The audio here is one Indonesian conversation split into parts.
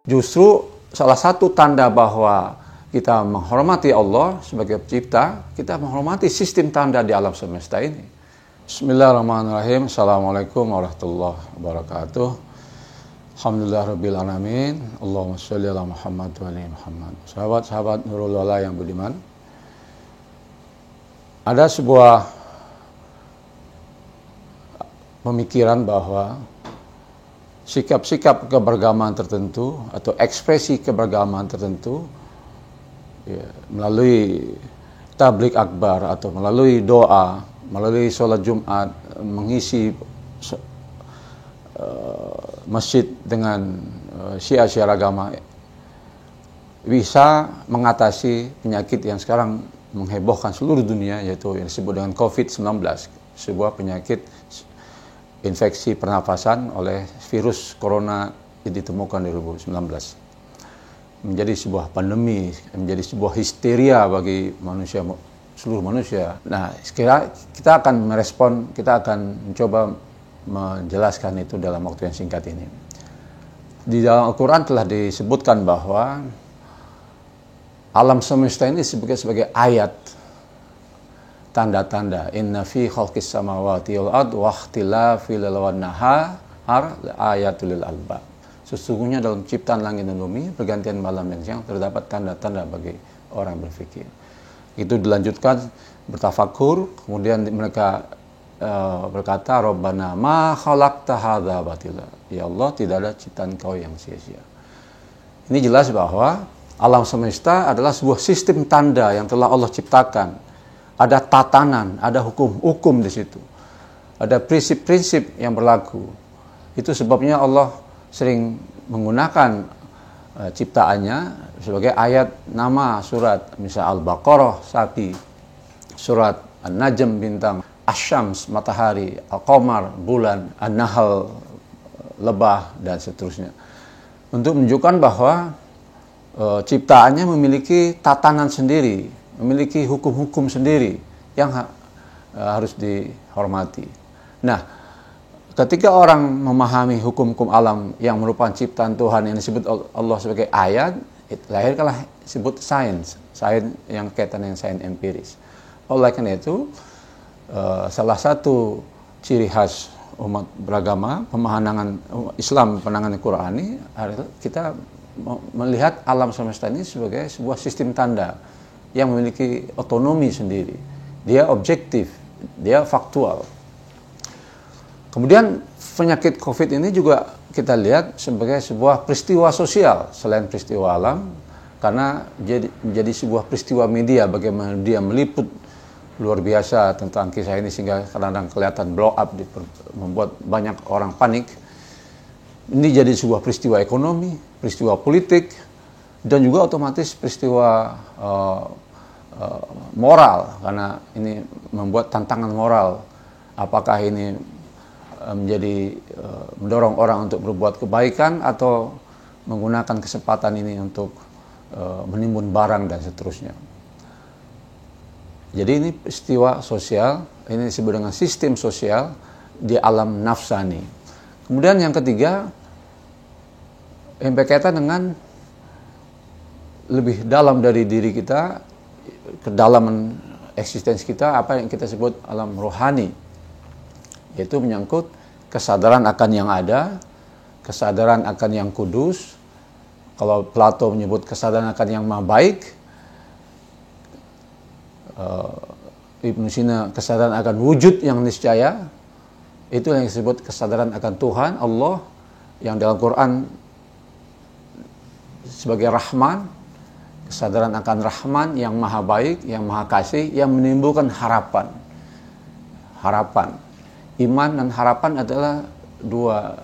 Justru salah satu tanda bahwa kita menghormati Allah sebagai pencipta, kita menghormati sistem tanda di alam semesta ini. Bismillahirrahmanirrahim. Assalamualaikum warahmatullahi wabarakatuh. Alhamdulillahirabbil alamin. Allahumma shalli ala Muhammad wa ali Muhammad. Sahabat-sahabat Nurul Wala yang budiman. Ada sebuah pemikiran bahwa sikap-sikap keberagaman tertentu atau ekspresi keberagaman tertentu melalui tablik akbar atau melalui doa, melalui sholat Jumat, mengisi masjid dengan syiar-syiar agama bisa mengatasi penyakit yang sekarang menghebohkan seluruh dunia, yaitu yang disebut dengan COVID-19, sebuah penyakit infeksi pernafasan oleh virus corona yang ditemukan di 2019. Menjadi sebuah pandemi, menjadi sebuah histeria bagi manusia, seluruh manusia. Nah, sekira kita akan merespon, kita akan mencoba menjelaskan itu dalam waktu yang singkat ini. Di dalam Al-Quran telah disebutkan bahwa alam semesta ini sebagai ayat, tanda-tanda. Inna fi khalqis samawati wal ard wa ikhtilafil laili wan nahar ayatul lil albab. Sesungguhnya dalam ciptaan langit dan bumi, pergantian malam dan siang, terdapat tanda-tanda bagi orang berfikir. Itu dilanjutkan bertafakur, kemudian mereka berkata, Rabbana ma khalaqta hadza batila. Ya Allah, tidak ada ciptaan Kau yang sia-sia. Ini jelas bahwa alam semesta adalah sebuah sistem tanda yang telah Allah ciptakan. Ada tatanan, ada hukum-hukum di situ. Ada prinsip-prinsip yang berlaku. Itu sebabnya Allah sering menggunakan ciptaannya sebagai ayat nama surat. Misal Al-Baqarah, sapi. Surat An-Najm, bintang. Asy-Syams, matahari. Al-Qamar, bulan. An-Nahl, lebah, dan seterusnya. Untuk menunjukkan bahwa ciptaannya memiliki tatanan sendiri, memiliki hukum-hukum sendiri yang harus dihormati. Nah, ketika orang memahami hukum-hukum alam yang merupakan ciptaan Tuhan yang disebut Allah sebagai ayat, lahirkanlah disebut sains yang kaitan dengan sains empiris. Oleh karena itu, salah satu ciri khas umat beragama, pemahaman Islam, penanganan Qur'ani, adalah kita melihat alam semesta ini sebagai sebuah sistem tanda yang memiliki otonomi sendiri. Dia objektif, dia faktual. Kemudian penyakit COVID ini juga kita lihat sebagai sebuah peristiwa sosial selain peristiwa alam, karena menjadi sebuah peristiwa media, bagaimana dia meliput luar biasa tentang kisah ini sehingga kadang-kadang kelihatan blow up, membuat banyak orang panik. Ini jadi sebuah peristiwa ekonomi, peristiwa politik, dan juga otomatis peristiwa moral, karena ini membuat tantangan moral. Apakah ini menjadi mendorong orang untuk berbuat kebaikan atau menggunakan kesempatan ini untuk menimbun barang dan seterusnya. Jadi ini peristiwa sosial, ini disebut dengan sistem sosial di alam nafsani. Kemudian yang ketiga, yang berkaitan dengan lebih dalam dari diri kita, kedalaman eksistensi kita, apa yang kita sebut alam rohani, yaitu menyangkut kesadaran akan yang ada, kesadaran akan yang kudus. Kalau Plato menyebut kesadaran akan yang maha baik, Ibnu Sina kesadaran akan wujud yang niscaya, itu yang disebut kesadaran akan Tuhan Allah, yang dalam Quran sebagai Rahman, kesadaran akan Rahman yang maha baik, yang maha kasih, yang menimbulkan harapan. Harapan. Iman dan harapan adalah dua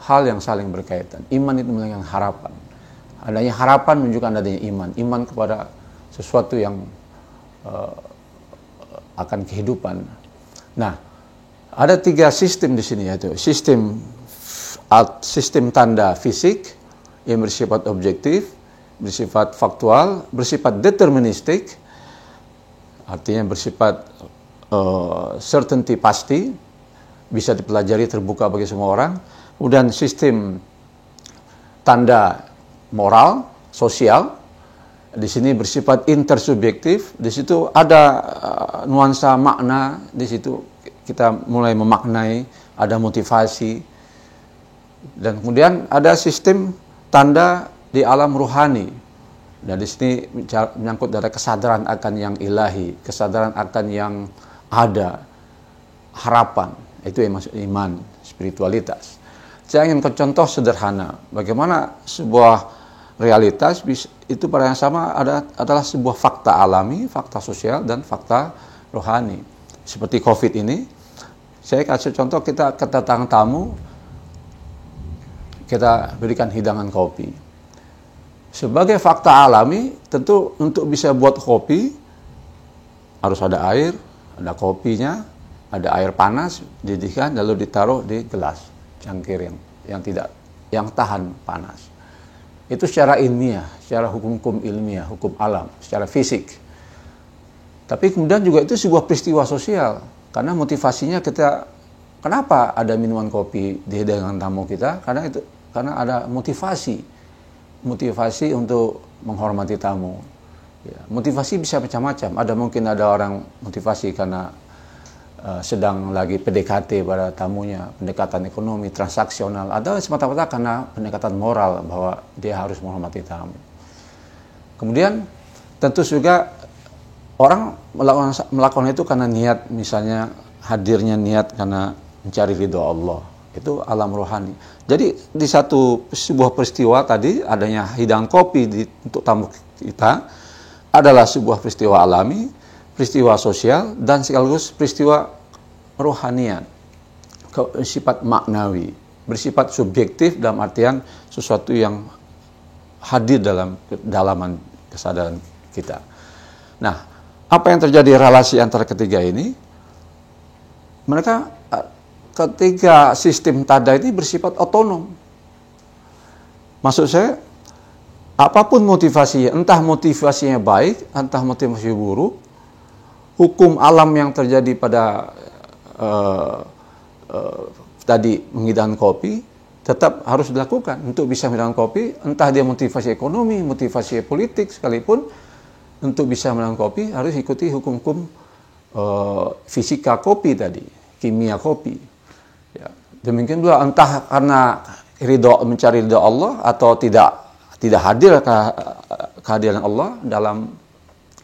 hal yang saling berkaitan. Iman itu menunjukkan harapan. Adanya harapan menunjukkan adanya iman. Iman kepada sesuatu yang akan kehidupan. Nah, ada tiga sistem di sini, yaitu sistem tanda fisik yang bersifat objektif, bersifat faktual, bersifat deterministik, artinya bersifat certainty, pasti, bisa dipelajari, terbuka bagi semua orang. Kemudian sistem tanda moral, sosial. Di sini bersifat intersubjektif. Di situ ada nuansa makna. Di situ kita mulai memaknai, ada motivasi. Dan kemudian ada sistem tanda di alam ruhani. Dan di sini menyangkut dari kesadaran akan yang ilahi, kesadaran akan yang ada, harapan. Itu yang maksud iman, spiritualitas. Saya ingin contoh sederhana. Bagaimana sebuah realitas itu pada yang sama adalah sebuah fakta alami, fakta sosial, dan fakta rohani. Seperti COVID ini, saya kasih contoh, kita kedatangan tamu, kita berikan hidangan kopi. Sebagai fakta alami, tentu untuk bisa buat kopi, harus ada air, ada kopinya, ada air panas, didihkan, lalu ditaruh di gelas, cangkir yang tahan panas. Itu secara ilmiah, secara hukum ilmiah, hukum alam, secara fisik. Tapi kemudian juga itu sebuah peristiwa sosial. Karena motivasinya kenapa ada minuman kopi di hidangan tamu kita? Karena ada motivasi untuk menghormati tamu. Ya, motivasi bisa macam-macam. Mungkin ada orang motivasi karena sedang lagi PDKT pada tamunya, pendekatan ekonomi, transaksional, atau semata-mata karena pendekatan moral bahwa dia harus menghormati tamu. Kemudian tentu juga orang melakukan itu karena niat, misalnya hadirnya niat karena mencari ridho Allah. Itu alam rohani. Jadi di sebuah peristiwa tadi adanya hidangan kopi untuk tamu kita adalah sebuah peristiwa alami, peristiwa sosial, dan sekaligus peristiwa rohanian, bersifat maknawi, bersifat subjektif dalam artian sesuatu yang hadir dalam kedalaman kesadaran kita. Nah, apa yang terjadi relasi antara ketiga ini? Ketiga sistem tanda ini bersifat otonom. Maksud saya, apapun motivasinya, entah motivasinya baik, entah motivasinya buruk, hukum alam yang terjadi pada tadi menghidangkan kopi tetap harus dilakukan. Untuk bisa menghidangkan kopi, entah dia motivasi ekonomi, motivasi politik sekalipun, untuk bisa menghidangkan kopi harus ikuti hukum-hukum fisika kopi tadi, kimia kopi. Ya. Demikian pula entah karena mencari ridho Allah atau tidak hadir kehadiran Allah dalam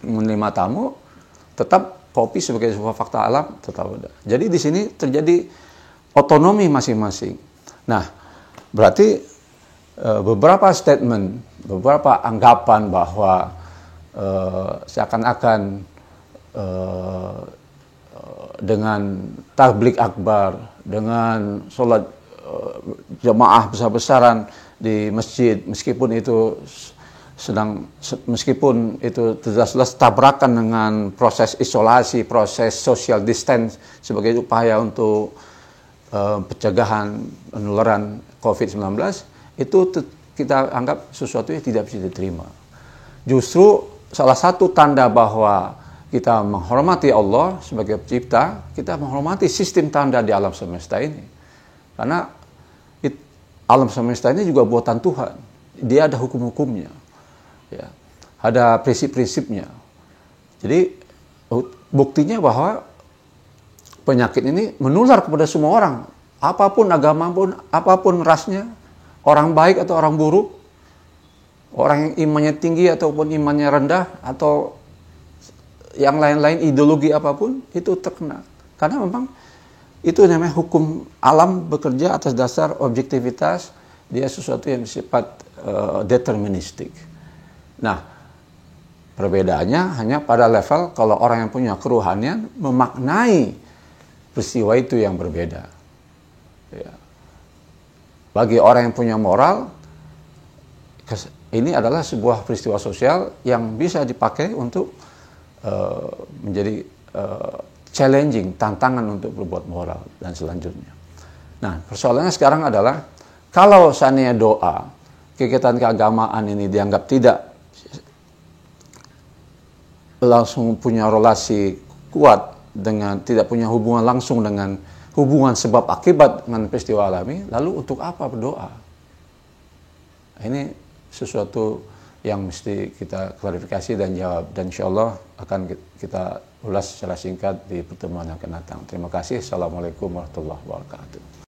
menerima tamu, tetap kopi sebagai sebuah fakta alam tetap ada. Jadi di sini terjadi otonomi masing-masing. Nah, berarti beberapa statement, beberapa anggapan bahwa seakan-akan dengan tablik akbar, dengan sholat jamaah besar-besaran di masjid, meskipun itu jelas-jelas tabrakan dengan proses isolasi, proses social distance sebagai upaya untuk pencegahan penularan COVID-19, itu kita anggap sesuatu yang tidak bisa diterima. Justru salah satu tanda bahwa kita menghormati Allah sebagai pencipta, kita menghormati sistem tanda di alam semesta ini. Karena alam semesta ini juga buatan Tuhan. Dia ada hukum-hukumnya. Ya, ada prinsip-prinsipnya. Jadi buktinya bahwa penyakit ini menular kepada semua orang, apapun agama pun, apapun rasnya, orang baik atau orang buruk, orang yang imannya tinggi ataupun imannya rendah, atau yang lain-lain, ideologi apapun, itu terkena. Karena memang itu namanya hukum alam bekerja atas dasar objektivitas, dia sesuatu yang bersifat deterministik. Nah, perbedaannya hanya pada level kalau orang yang punya kerohanian memaknai peristiwa itu yang berbeda. Ya. Bagi orang yang punya moral, ini adalah sebuah peristiwa sosial yang bisa dipakai untuk menjadi challenging, tantangan untuk berbuat moral dan selanjutnya. Nah, persoalannya sekarang adalah kalau seandainya doa, kegiatan keagamaan ini dianggap tidak langsung punya relasi kuat dengan, tidak punya hubungan langsung dengan hubungan sebab akibat dengan peristiwa alami, lalu untuk apa berdoa? Ini sesuatu yang mesti kita klarifikasi dan jawab, dan insya Allah akan kita ulas secara singkat di pertemuan yang akan datang. Terima kasih. Assalamualaikum warahmatullahi wabarakatuh.